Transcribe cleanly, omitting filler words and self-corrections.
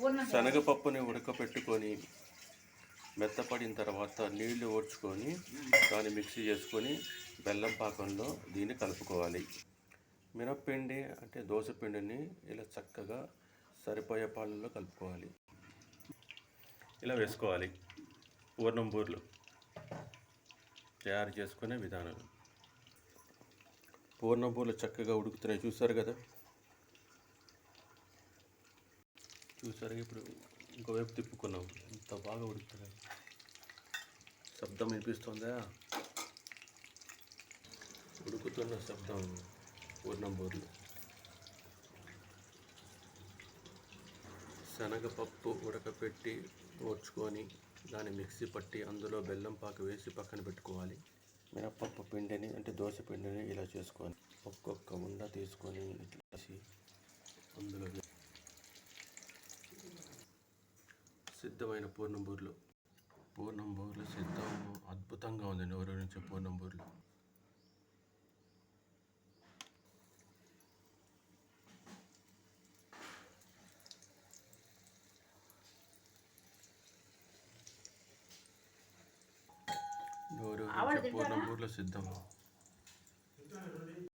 శనగపప్పుని ఉడకపెట్టుకొని మెత్తపడిన తర్వాత నీళ్లు ఓడ్చుకొని దాన్ని మిక్సీ చేసుకొని బెల్లం పాకంలో దీన్ని కలుపుకోవాలి. మినప్పిండి అంటే దోసపిండిని ఇలా చక్కగా సరిపోయే పాలల్లో కలుపుకోవాలి. ఇలా వేసుకోవాలి. పూర్ణం బూర్లు తయారు చేసుకునే విధానం. పూర్ణం బూర్లు చక్కగా ఉడుకుతున్నాయి, చూసారు కదా. చూసారు, ఇప్పుడు ఇంకోవైపు తిప్పుకున్నాం, ఇంత బాగా ఉడుకుతున్నాయి. శబ్దం వినిపిస్తుందా? ఉడుకుతున్న శబ్దం పూర్ణం బూర్లు. శనగపప్పు ఉడకపెట్టి ఓడ్చుకొని దాన్ని మిక్సీ పట్టి అందులో బెల్లం పాకు వేసి పక్కన పెట్టుకోవాలి. మినపప్పు పిండిని అంటే దోశ పిండిని ఇలా చేసుకొని ఒక్కొక్క ఉండ తీసుకొని ఇట్లా వేసి అందులో సిద్ధమైన పూర్ణం బూర్లు సిద్ధం. అద్భుతంగా ఉంది నోరు నుంచి పూర్ణం బూర్లు. నోరు నుంచి పూర్ణం బూర్లు సిద్ధం.